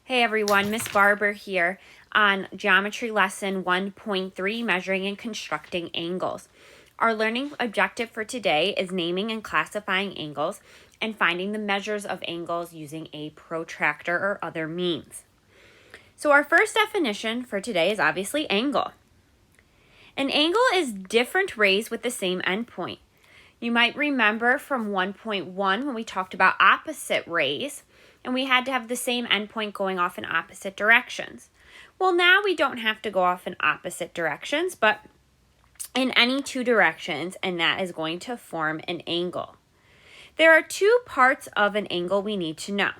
Hey everyone, Miss Barber here on Geometry Lesson 1.3, Measuring and Constructing Angles. Our learning objective for today is naming and classifying angles and finding the measures of angles using a protractor or other means. So our first definition for today is obviously angle. An angle is different rays with the same endpoint. You might remember from 1.1 when we talked about opposite rays, and we had to have the same endpoint going off in opposite directions. Well, now we don't have to go off in opposite directions, but in any two directions, and that is going to form an angle. There are two parts of an angle we need to know.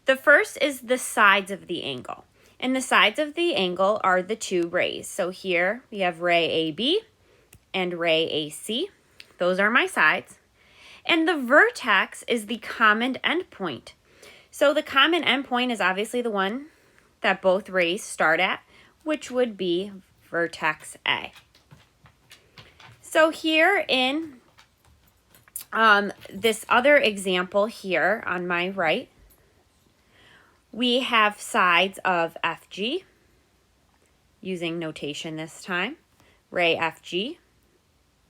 The first is the sides of the angle, and the sides of the angle are the two rays. So here we have ray AB and ray AC. Those are my sides. And the vertex is the common endpoint. So the common endpoint is obviously the one that both rays start at, which would be vertex A. So here in this other example here on my right, we have sides of FG, using notation this time, ray FG,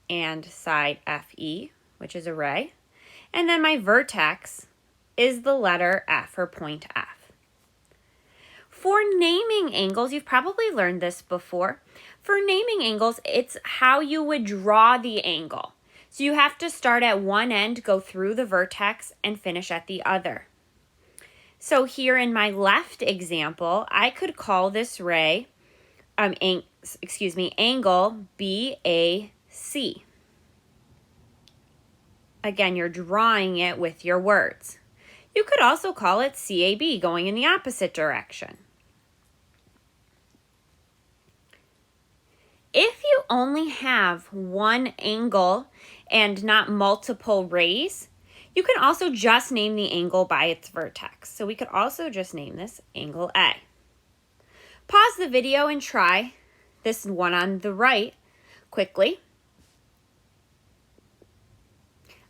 and side FE, which is a ray. And then my vertex is the letter F, or point F. For naming angles, you've probably learned this before. For naming angles, it's how you would draw the angle. So you have to start at one end, go through the vertex, and finish at the other. So here in my left example, I could call this ray, angle BAC. Again, you're drawing it with your words. You could also call it CAB, going in the opposite direction. If you only have one angle and not multiple rays, you can also just name the angle by its vertex. So we could also just name this angle A. Pause the video and try this one on the right quickly.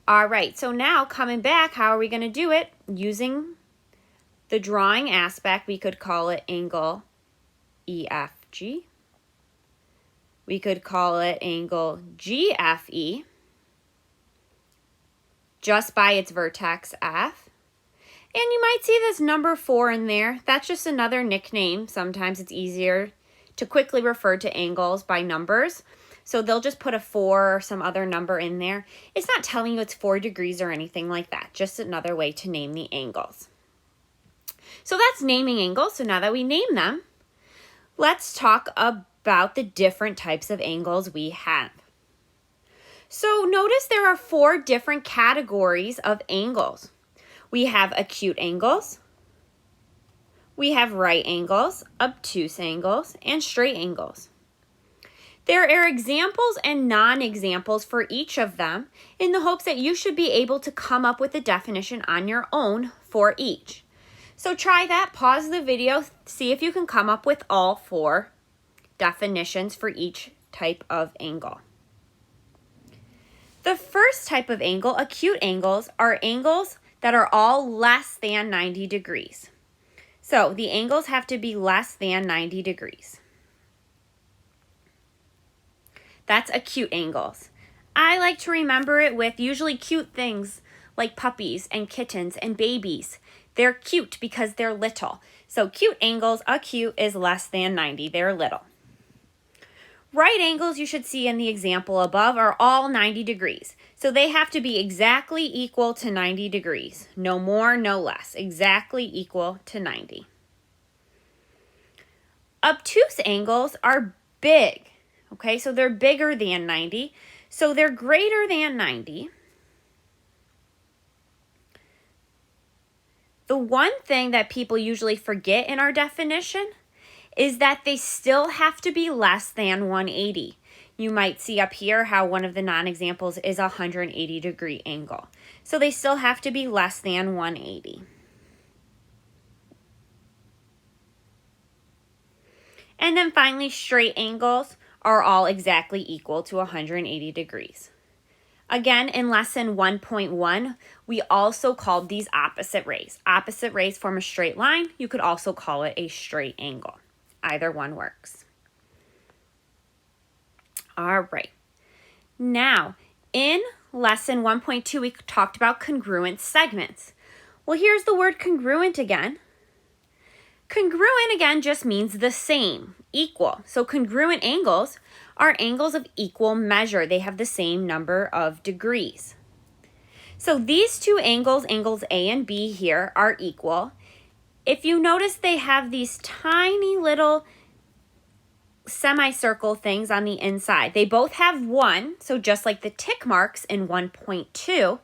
All right, so now coming back, how are we going to do it? Using the drawing aspect, we could call it angle EFG. We could call it angle GFE, just by its vertex F. And you might see this number 4 in there. That's just another nickname. Sometimes it's easier to quickly refer to angles by numbers. So they'll just put a 4 or some other number in there. It's not telling you it's 4 degrees or anything like that. Just another way to name the angles. So that's naming angles. So now that we name them, let's talk about the different types of angles we have. So notice there are 4 different categories of angles. We have acute angles, we have right angles, obtuse angles, and straight angles. There are examples and non-examples for each of them in the hopes that you should be able to come up with a definition on your own for each. So try that, pause the video, see if you can come up with all 4 definitions for each type of angle. The first type of angle, acute angles, are angles that are all less than 90 degrees. So the angles have to be less than 90 degrees. That's acute angles. I like to remember it with usually cute things like puppies and kittens and babies. They're cute because they're little. So cute angles, acute is less than 90. They're little. Right angles, you should see in the example above, are all 90 degrees. So they have to be exactly equal to 90 degrees. No more, no less. Exactly equal to 90. Obtuse angles are big. Okay, so they're bigger than 90. So they're greater than 90. The one thing that people usually forget in our definition is that they still have to be less than 180. You might see up here how one of the non-examples is a 180 degree angle. So they still have to be less than 180. And then finally, straight angles are all exactly equal to 180 degrees. Again, in lesson 1.1, we also called these opposite rays. Opposite rays form a straight line. You could also call it a straight angle. Either one works. All right. Now, in lesson 1.2, we talked about congruent segments. Well, here's the word congruent again. Congruent again just means the same, equal. So congruent angles are angles of equal measure. They have the same number of degrees. So these two angles, angles A and B here, are equal. If you notice, they have these tiny little semicircle things on the inside. They both have 1, so just like the tick marks in 1.2,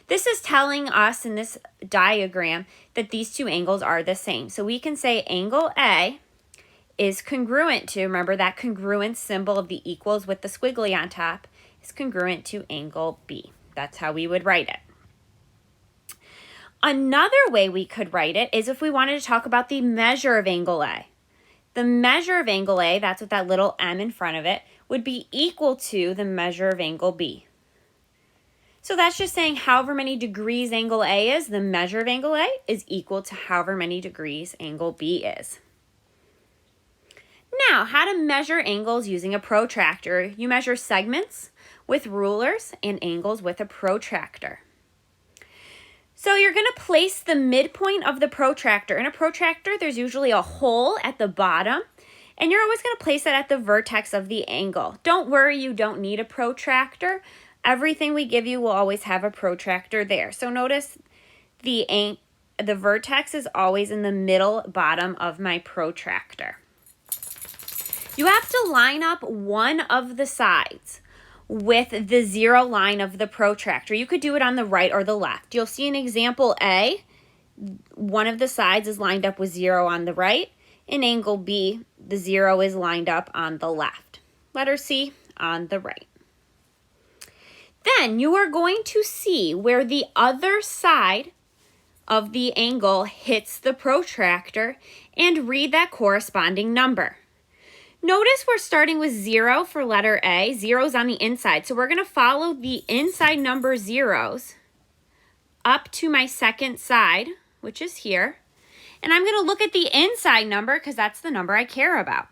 this is telling us in this diagram that these two angles are the same. So we can say angle A is congruent to, remember that congruent symbol of the equals with the squiggly on top, is congruent to angle B. That's how we would write it. Another way we could write it is if we wanted to talk about the measure of angle A. The measure of angle A, that's with that little m in front of it, would be equal to the measure of angle B. So that's just saying however many degrees angle A is, the measure of angle A is equal to however many degrees angle B is. Now, how to measure angles using a protractor. You measure segments with rulers and angles with a protractor. So you're going to place the midpoint of the protractor. In a protractor, there's usually a hole at the bottom, and you're always going to place it at the vertex of the angle. Don't worry, you don't need a protractor. Everything we give you will always have a protractor there. So notice the vertex is always in the middle bottom of my protractor. You have to line up one of the sides with the 0 line of the protractor. You could do it on the right or the left. You'll see in example A, one of the sides is lined up with 0 on the right. In angle B, the 0 is lined up on the left. Letter C, on the right. Then you are going to see where the other side of the angle hits the protractor and read that corresponding number. Notice we're starting with 0 for letter A. 0's on the inside. So we're going to follow the inside number zeros up to my second side, which is here. And I'm going to look at the inside number because that's the number I care about.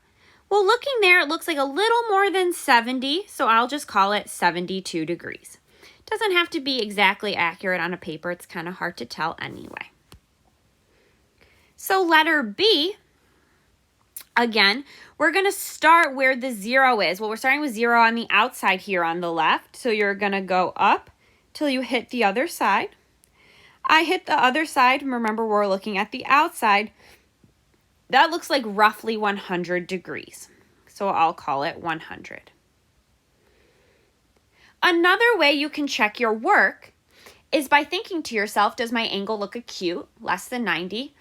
Well, looking there, it looks like a little more than 70, so I'll just call it 72 degrees. It doesn't have to be exactly accurate on a paper. It's kind of hard to tell anyway. So letter B, again, we're going to start where the 0 is. Well, we're starting with 0 on the outside here on the left. So you're going to go up till you hit the other side. I hit the other side. Remember, we're looking at the outside. That looks like roughly 100 degrees. So I'll call it 100. Another way you can check your work is by thinking to yourself, does my angle look acute, less than 90,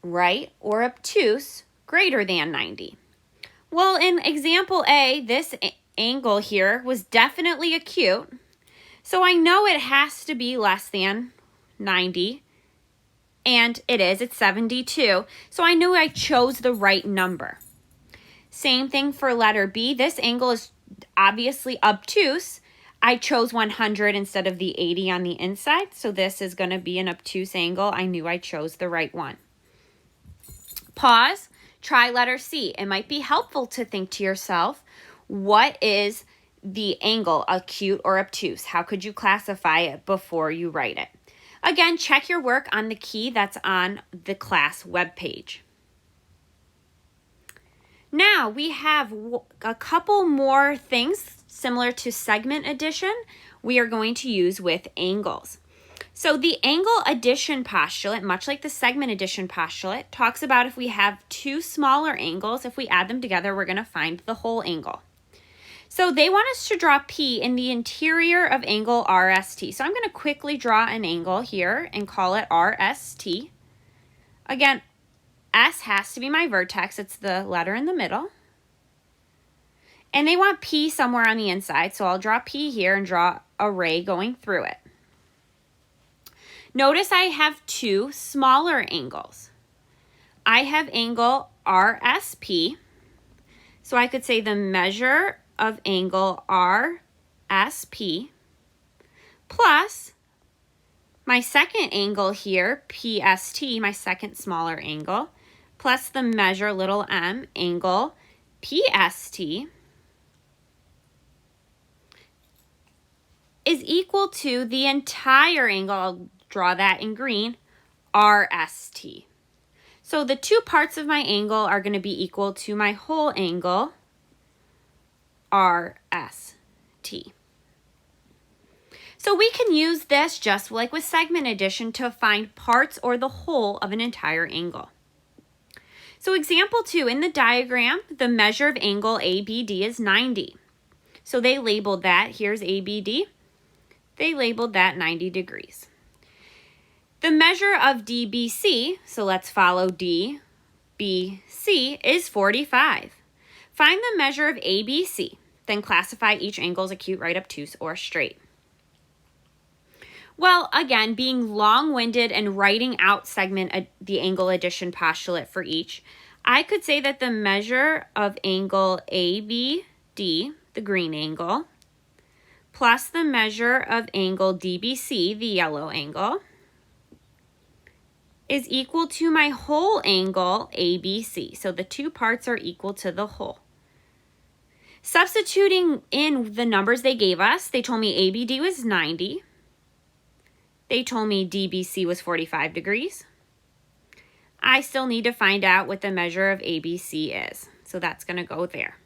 right, or obtuse, greater than 90? Well, in example A, this angle here was definitely acute, so I know it has to be less than 90, and it is, it's 72, so I knew I chose the right number. Same thing for letter B. This angle is obviously obtuse. I chose 100 instead of the 80 on the inside, so this is going to be an obtuse angle. I knew I chose the right one. Pause. Try letter C. It might be helpful to think to yourself, what is the angle, acute or obtuse? How could you classify it before you write it? Again, check your work on the key that's on the class webpage. Now we have a couple more things similar to segment addition we are going to use with angles. So the angle addition postulate, much like the segment addition postulate, talks about if we have two smaller angles, if we add them together, we're going to find the whole angle. So they want us to draw P in the interior of angle RST. So I'm going to quickly draw an angle here and call it RST. Again, S has to be my vertex. It's the letter in the middle. And they want P somewhere on the inside, so I'll draw P here and draw a ray going through it. Notice I have two smaller angles. I have angle RSP, so I could say the measure of angle RSP plus my second angle here, PST, my second smaller angle, plus the measure little m angle PST is equal to the entire angle, I'll draw that in green, RST. So the two parts of my angle are going to be equal to my whole angle, RST. So we can use this just like with segment addition to find parts or the whole of an entire angle. So example 2, in the diagram, the measure of angle ABD is 90. So they labeled that, here's ABD, they labeled that 90 degrees. The measure of DBC, so let's follow DBC, is 45. Find the measure of ABC, then classify each angle as acute, right, obtuse, or straight. Well, again, being long-winded and writing out the angle addition postulate for each, I could say that the measure of angle ABD, the green angle, plus the measure of angle DBC, the yellow angle, is equal to my whole angle ABC. So the two parts are equal to the whole. Substituting in the numbers they gave us, they told me ABD was 90. They told me DBC was 45 degrees. I still need to find out what the measure of ABC is. So that's going to go there.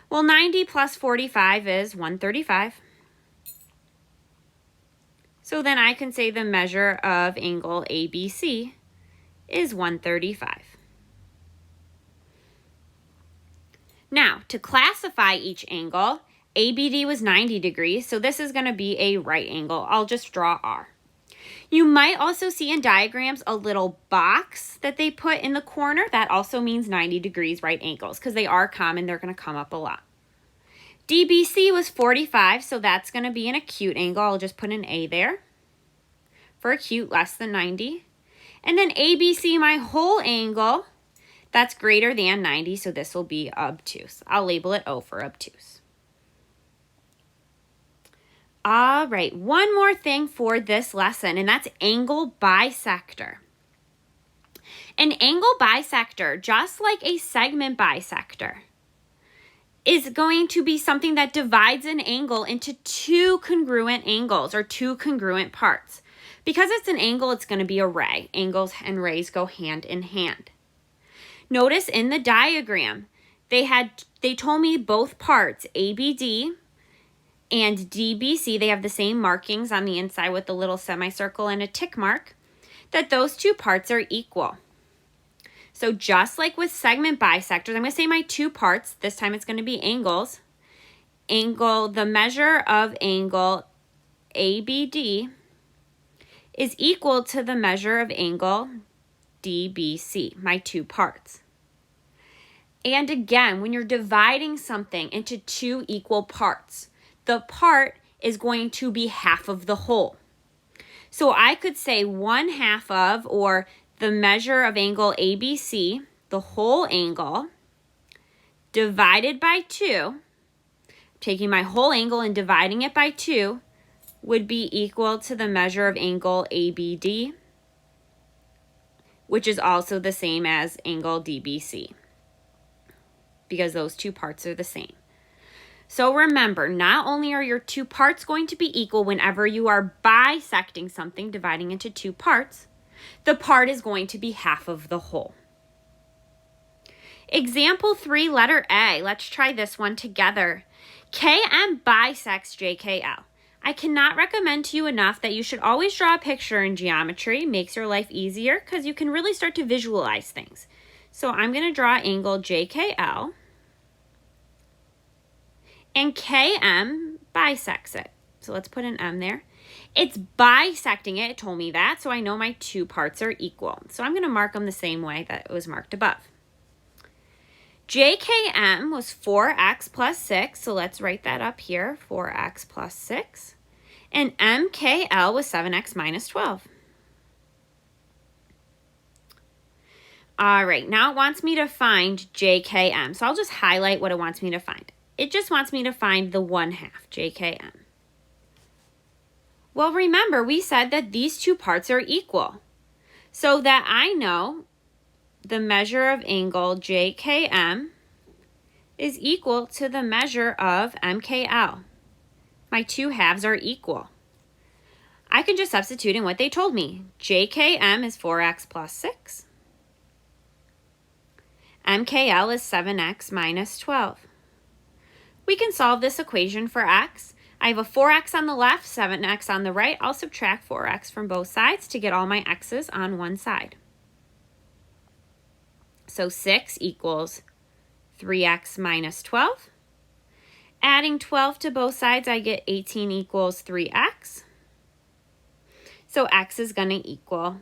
Well, 90 plus 45 is 135. So then I can say the measure of angle ABC is 135. Now, to classify each angle, ABD was 90 degrees, so this is going to be a right angle. I'll just draw R. You might also see in diagrams a little box that they put in the corner. That also means 90 degrees right angles because they are common. They're going to come up a lot. DBC was 45, so that's going to be an acute angle. I'll just put an A there for acute, less than 90. And then ABC, my whole angle, that's greater than 90, so this will be obtuse. I'll label it O for obtuse. All right, one more thing for this lesson, and that's angle bisector. An angle bisector, just like a segment bisector, is going to be something that divides an angle into two congruent angles or two congruent parts. Because it's an angle, it's going to be a ray. Angles and rays go hand in hand. Notice in the diagram, they told me both parts, ABD and DBC, they have the same markings on the inside with a little semicircle and a tick mark, that those two parts are equal. So just like with segment bisectors, I'm going to say my two parts. This time it's going to be angles. The measure of angle ABD is equal to the measure of angle DBC, my two parts. And again, when you're dividing something into two equal parts, the part is going to be half of the whole. So I could say 1/2 of, or the measure of angle ABC, the whole angle, divided by 2, taking my whole angle and dividing it by 2, would be equal to the measure of angle ABD, which is also the same as angle DBC, because those two parts are the same. So remember, not only are your two parts going to be equal whenever you are bisecting something, dividing into two parts, the part is going to be half of the whole. Example 3, letter A. Let's try this one together. KM bisects JKL. I cannot recommend to you enough that you should always draw a picture in geometry. It makes your life easier because you can really start to visualize things. So I'm going to draw angle JKL, and KM bisects it. So let's put an M there. It's bisecting it. It told me that, so I know my two parts are equal. So I'm going to mark them the same way that it was marked above. JKM was 4x plus 6, so let's write that up here, 4x plus 6. And MKL was 7x minus 12. All right, now it wants me to find JKM, so I'll just highlight what it wants me to find. It just wants me to find the 1/2, JKM. Well, remember, we said that these two parts are equal. So that I know the measure of angle JKM is equal to the measure of MKL. My two halves are equal. I can just substitute in what they told me. JKM is 4x plus 6. MKL is 7x minus 12. We can solve this equation for x. I have a 4x on the left, 7x on the right. I'll subtract 4x from both sides to get all my x's on one side. So 6 equals 3x minus 12. Adding 12 to both sides, I get 18 equals 3x. So x is going to equal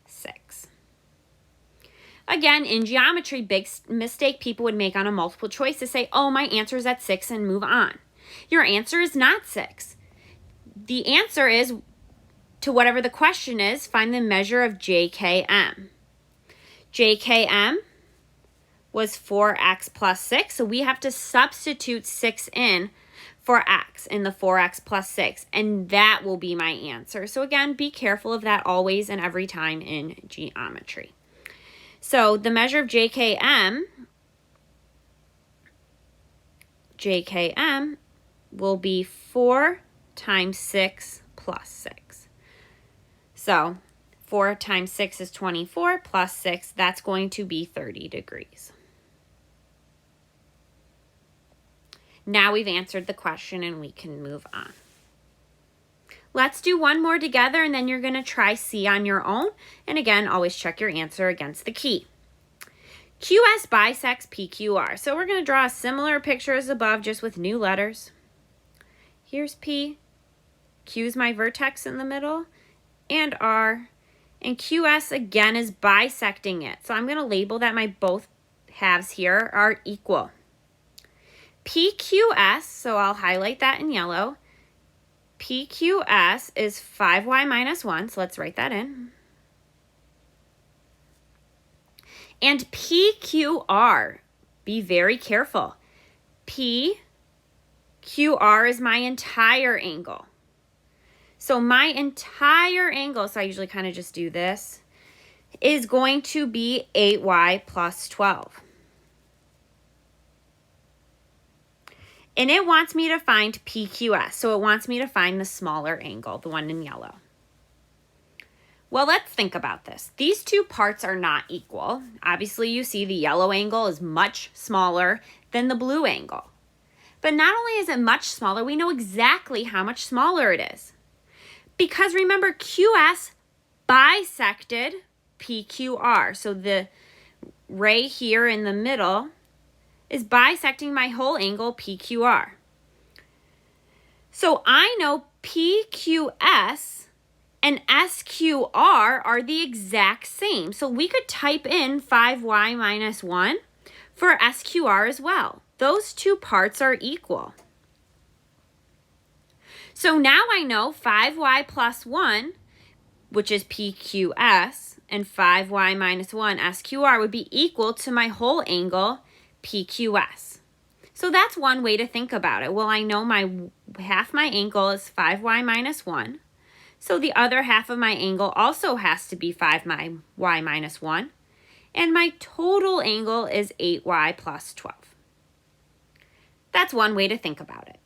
6. Again, in geometry, big mistake people would make on a multiple choice is say, oh, my answer is at 6 and move on. Your answer is not 6. The answer is, to whatever the question is, find the measure of JKM. JKM was 4x plus 6, so we have to substitute 6 in for x in the 4x plus 6, and that will be my answer. So again, be careful of that always and every time in geometry. So the measure of JKM will be 4 times 6 plus 6. So 4 times 6 is 24 plus 6, that's going to be 30 degrees. Now we've answered the question and we can move on. Let's do one more together and then you're going to try C on your own. And again, always check your answer against the key. QS bisects PQR. So we're going to draw a similar picture as above, just with new letters. Here's P. Q's my vertex in the middle. And R. And QS again is bisecting it. So I'm going to label that my both halves here are equal. PQS, so I'll highlight that in yellow. PQS is 5y minus 1, so let's write that in. And PQR, be very careful. PQR is my entire angle. So my entire angle, so I usually kind of just do this, is going to be 8y plus 12. And it wants me to find PQS, so it wants me to find the smaller angle, the one in yellow. Well, let's think about this. These two parts are not equal. Obviously, you see the yellow angle is much smaller than the blue angle. But not only is it much smaller, we know exactly how much smaller it is. Because remember, QS bisected PQR. So the ray here in the middle is bisecting my whole angle PQR. So I know PQS and SQR are the exact same. So we could type in 5y minus 1 for SQR as well. Those two parts are equal. So now I know 5y plus 1, which is PQS, and 5y minus 1, SQR, would be equal to my whole angle PQS. So that's one way to think about it. Well, I know half my angle is 5y minus 1. So the other half of my angle also has to be 5y minus 1. And my total angle is 8y plus 12. That's one way to think about it.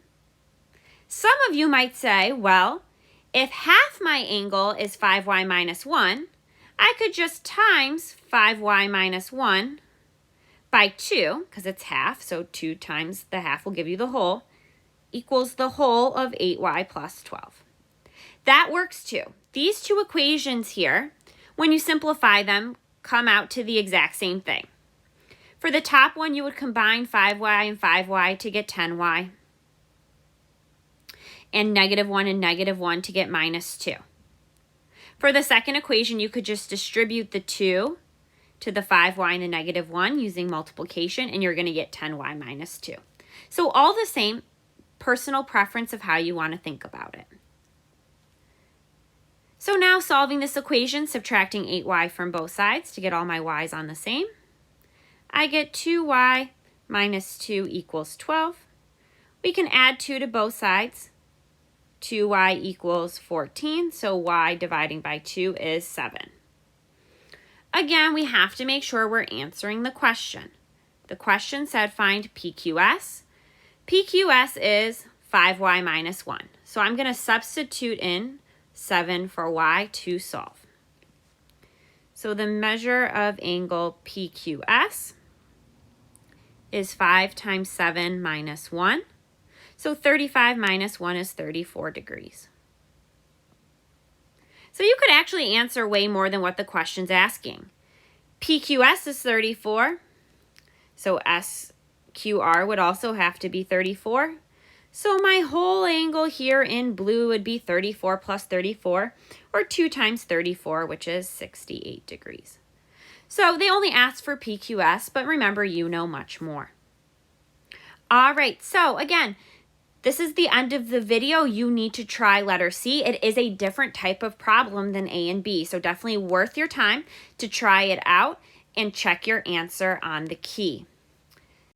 Some of you might say, well, if half my angle is 5y minus 1, I could just times 5y minus 1 by 2, because it's half, so 2 times the half will give you the whole, equals the whole of 8y plus 12. That works too. These two equations here, when you simplify them, come out to the exact same thing. For the top one, you would combine 5y and 5y to get 10y, and negative 1 and negative 1 to get minus 2. For the second equation, you could just distribute the 2 to the 5y and the negative 1 using multiplication, and you're going to get 10y minus 2. So all the same, personal preference of how you want to think about it. So now solving this equation, subtracting 8y from both sides to get all my y's on the same, I get 2y minus 2 equals 12. We can add 2 to both sides. 2y equals 14, so y dividing by 2 is 7. Again, we have to make sure we're answering the question. The question said find PQS. PQS is 5y minus 1. So I'm going to substitute in 7 for y to solve. So the measure of angle PQS is 5 times 7 minus 1. So 35 minus 1 is 34 degrees. So you could actually answer way more than what the question's asking. PQS is 34, so SQR would also have to be 34. So my whole angle here in blue would be 34 plus 34, or 2 times 34, which is 68 degrees. So they only asked for PQS, but remember, you know much more. All right, so again, this is the end of the video. You need to try letter C. It is a different type of problem than A and B, so definitely worth your time to try it out and check your answer on the key.